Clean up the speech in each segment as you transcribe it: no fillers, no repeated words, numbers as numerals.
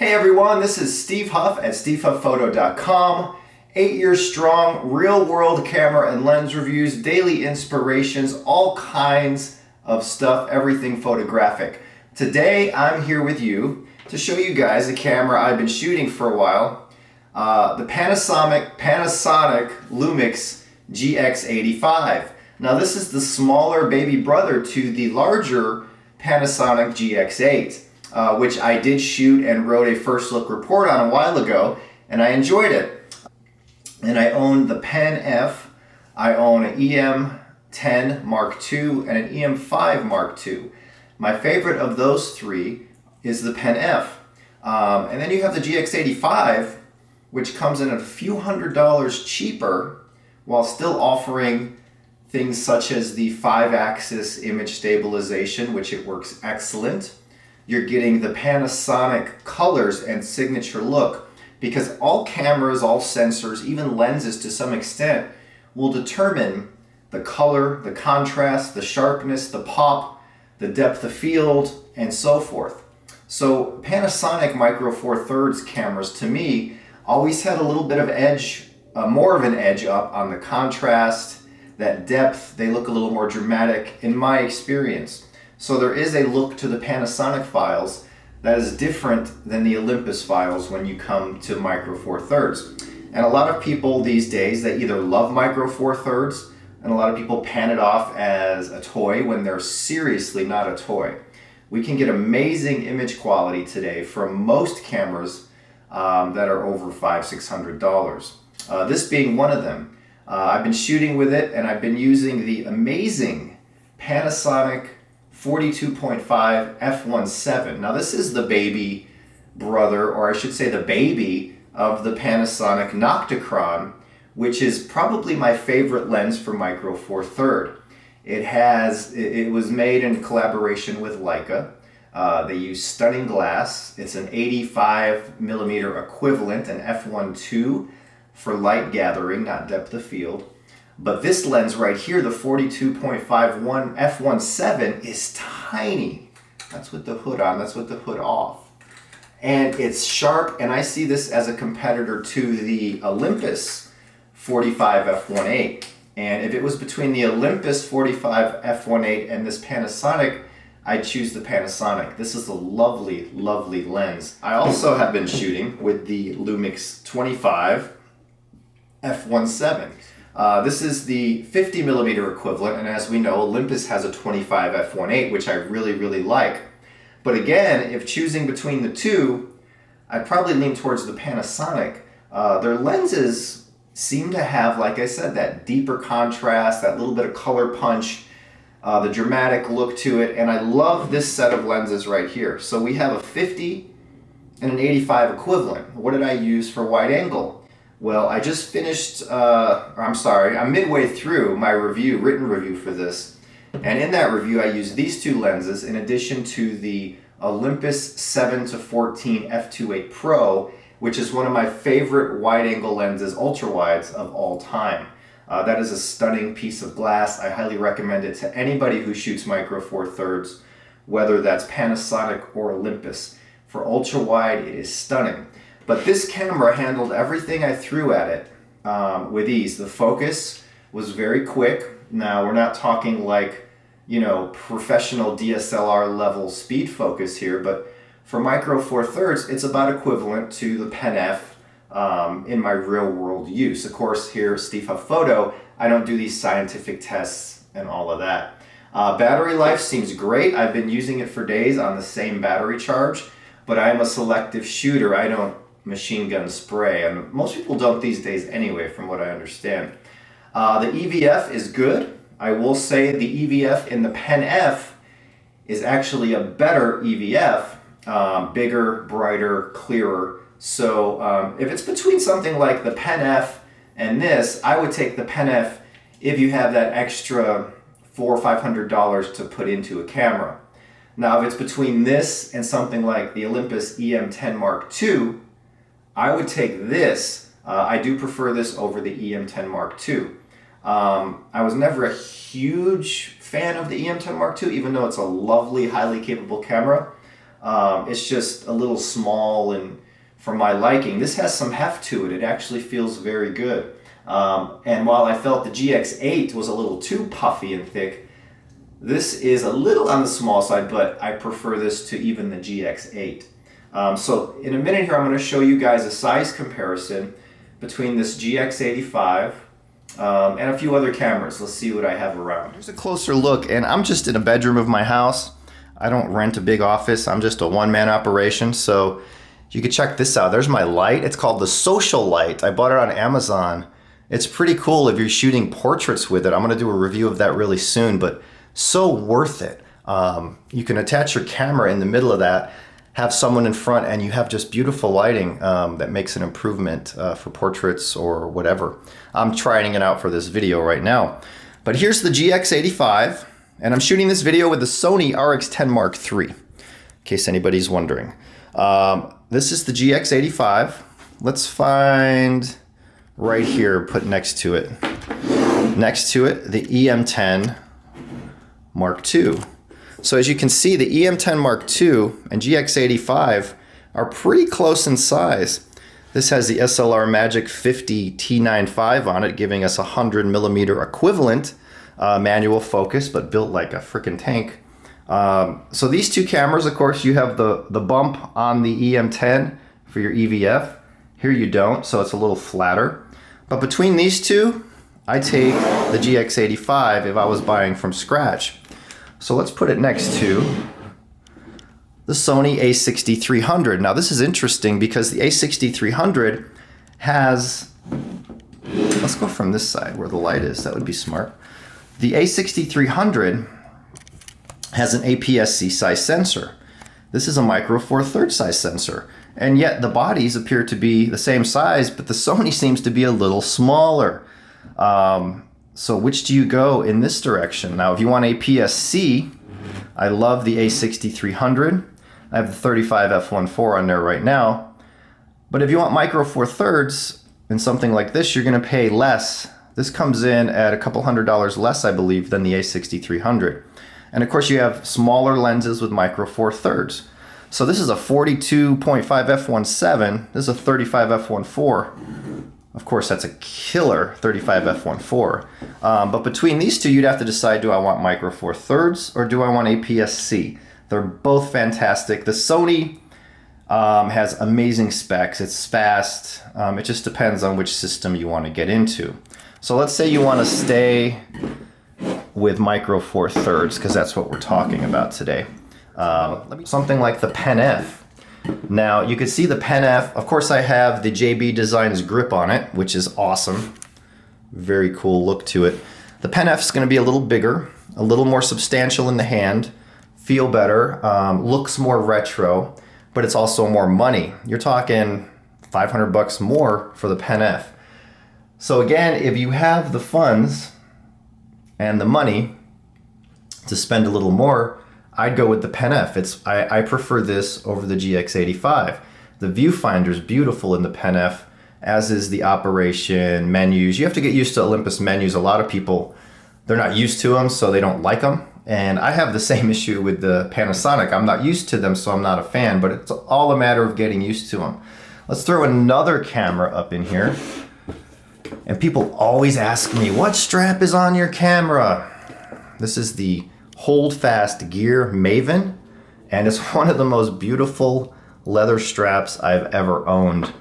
Hey everyone, this is Steve Huff at stevehufpphoto.com. 8 years strong, real-world camera and lens reviews, daily inspirations, all kinds of stuff, everything photographic. Today I'm here with you to show you guys a camera I've been shooting for a while, the Panasonic Lumix GX85. Now this is the smaller baby brother to the larger Panasonic GX8. Which I did shoot and wrote a first look report on a while ago, and I enjoyed it. And I own the Pen F, I own an EM10 Mark II and an EM5 Mark II. My favorite of those three is the Pen F. And then you have the GX85, which comes in a few $100s cheaper while still offering things such as the 5-axis image stabilization, which it works excellent. You're getting the Panasonic colors and signature look, because all cameras, all sensors, even lenses to some extent, will determine the color, the contrast, the sharpness, the pop, the depth of field, and so forth. So Panasonic Micro Four Thirds cameras, to me, always had a little bit of edge, more of an edge up on the contrast, that depth. They look a little more dramatic in my experience. So there is a look to the Panasonic files that is different than the Olympus files when you come to Micro Four Thirds. And a lot of people these days, they either love Micro Four Thirds, and a lot of people pan it off as a toy when they're seriously not a toy. We can get amazing image quality today from most cameras that are over $500-600. This being one of them. I've been shooting with it, and I've been using the amazing Panasonic 42.5 f1.7. Now this is the baby brother, or I should say the baby of the Panasonic Nocticron, which is probably my favorite lens for Micro Four Third. It was made in collaboration with Leica. They use stunning glass. It's an 85mm equivalent, an f1.2 for light gathering, not depth of field. But this lens right here, the 42.51 f1.7, is tiny. That's with the hood on, that's with the hood off. And it's sharp, and I see this as a competitor to the Olympus 45 f1.8. And if it was between the Olympus 45 f1.8 and this Panasonic, I'd choose the Panasonic. This is a lovely, lovely lens. I also have been shooting with the Lumix 25 f1.7. This is the 50mm equivalent, and as we know, Olympus has a 25 f1.8, which I really, really like. But again, if choosing between the two, I'd probably lean towards the Panasonic. Their lenses seem to have, like I said, that deeper contrast, that little bit of color punch, the dramatic look to it, and I love this set of lenses right here. So we have a 50 and an 85 equivalent. What did I use for wide angle? Well, I just finished, I'm midway through my written review for this. And in that review, I used these two lenses in addition to the Olympus 7-14 f2.8 Pro, which is one of my favorite wide-angle lenses, ultra-wides of all time. That is a stunning piece of glass. I highly recommend it to anybody who shoots Micro Four Thirds, whether that's Panasonic or Olympus. For ultra-wide, it is stunning. But this camera handled everything I threw at it with ease. The focus was very quick. Now, we're not talking like, professional DSLR level speed focus here, but for Micro Four Thirds, it's about equivalent to the Pen F in my real world use. Of course, here at Steve Huff Photo, I don't do these scientific tests and all of that. Battery life seems great. I've been using it for days on the same battery charge, but I am a selective shooter. I don't machine gun spray, and most people don't these days anyway, from what I understand. The EVF is good. I will say the EVF in the Pen F is actually a better EVF, bigger, brighter, clearer. So if it's between something like the Pen F and this, I would take the Pen F if you have that extra $400 or $500 to put into a camera. Now if it's between this and something like the Olympus EM10 Mark II, I would take this. I do prefer this over the EM10 Mark II. I was never a huge fan of the EM10 Mark II, even though it's a lovely, highly capable camera. It's just a little small and for my liking. This has some heft to it. It actually feels very good. And while I felt the GX8 was a little too puffy and thick, this is a little on the small side, but I prefer this to even the GX8. So in a minute here, I'm going to show you guys a size comparison between this GX85 and a few other cameras. Let's see what I have around. Here's a closer look, and I'm just in a bedroom of my house. I don't rent a big office. I'm just a one-man operation, so you can check this out. There's my light. It's called the Social Light. I bought it on Amazon. It's pretty cool if you're shooting portraits with it. I'm going to do a review of that really soon, but so worth it. You can attach your camera in the middle of that, have someone in front, and you have just beautiful lighting that makes an improvement for portraits or whatever. I'm trying it out for this video right now. But here's the GX85, and I'm shooting this video with the Sony RX10 Mark III, in case anybody's wondering. This is the GX85. Let's find right here, put next to it. Next to it, the EM10 Mark II. So as you can see, the EM10 Mark II and GX85 are pretty close in size. This has the SLR Magic 50 T95 on it, giving us a 100mm equivalent manual focus, but built like a freaking tank. So these two cameras, of course, you have the bump on the EM10 for your EVF. Here you don't, so it's a little flatter. But between these two, I take the GX85 if I was buying from scratch. So let's put it next to the Sony a6300. Now this is interesting because the a6300 has, let's go from this side where the light is, that would be smart. The a6300 has an APS-C size sensor. This is a micro four thirds size sensor. And yet the bodies appear to be the same size, but the Sony seems to be a little smaller. So which do you go in this direction? Now, if you want APS-C, I love the a6300. I have the 35 f1.4 on there right now. But if you want micro four thirds and something like this, you're going to pay less. This comes in at a couple $100 less, I believe, than the a6300. And of course, you have smaller lenses with micro four thirds. So this is a 42.5 f1.7. This is a 35 f1.4. Of course, that's a killer 35 f1.4. But between these two, you'd have to decide, do I want micro four thirds or do I want APS-C? They're both fantastic. The Sony has amazing specs. It's fast. It just depends on which system you want to get into. So let's say you want to stay with micro four thirds, because that's what we're talking about today. Something like the Pen F. Now you can see the Pen F. Of course, I have the JB Designs grip on it, which is awesome. Very cool look to it. The Pen F is going to be a little bigger, a little more substantial in the hand, feel better, looks more retro, but it's also more money. You're talking $500 more for the Pen F. So again, if you have the funds and the money to spend a little more, I'd go with the Pen F. I prefer this over the GX85. The Viewfinder is beautiful in the Pen F, as is the operation, menus. You have to get used to Olympus menus. A lot of people, they're not used to them, so they don't like them. And I have the same issue with the Panasonic. I'm not used to them, so I'm not a fan, but it's all a matter of getting used to them. Let's throw another camera up in here. And people always ask me, what strap is on your camera? This is the Holdfast Gear Maven, and it's one of the most beautiful leather straps I've ever owned.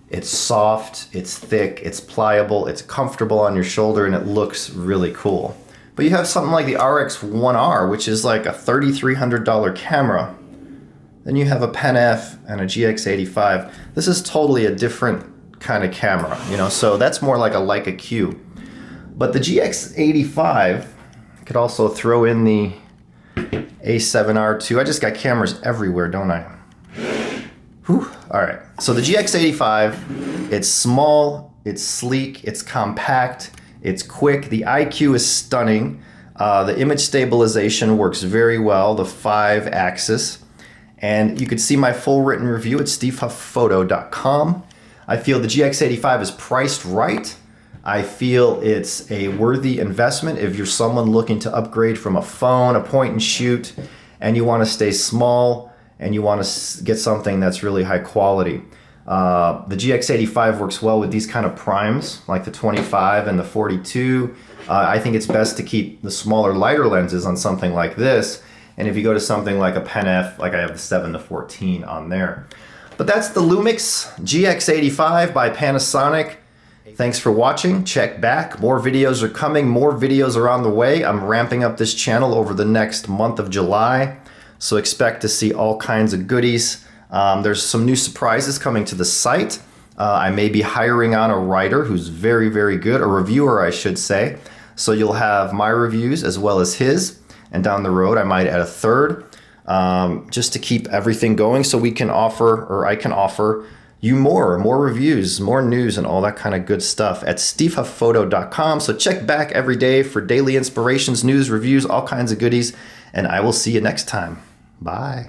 It's soft, it's thick, it's pliable, it's comfortable on your shoulder, and it looks really cool. But you have something like the RX1R, which is like a $3,300 camera. Then you have a Pen F and a GX85. This is totally a different kind of camera, you know, so that's more like a Leica Q. But the GX85 could also throw in the A7R2. I just got cameras everywhere, don't I? Whew. All right, so the GX85, it's small, it's sleek, it's compact, it's quick. The IQ is stunning. The image stabilization works very well, the 5-axis. And you can see my full written review at stevehufffphoto.com. I feel the GX85 is priced right. I feel it's a worthy investment if you're someone looking to upgrade from a phone, a point and shoot, and you want to stay small, and you want to get something that's really high quality. The GX85 works well with these kind of primes, like the 25 and the 42. I think it's best to keep the smaller, lighter lenses on something like this. And if you go to something like a Pen F, like I have the 7 to 14 on there. But that's the Lumix GX85 by Panasonic. Thanks for watching. Check back. More videos are coming. More videos are on the way. I'm ramping up this channel over the next month of July. So expect to see all kinds of goodies. There's some new surprises coming to the site. I may be hiring on a writer who's very, very good, a reviewer, I should say. So you'll have my reviews as well as his. And down the road, I might add a third, just to keep everything going so we can offer, or I can offer you more reviews, more news, and all that kind of good stuff at stevehufpphoto.com. So check back every day for daily inspirations, news, reviews, all kinds of goodies, and I will see you next time. Bye.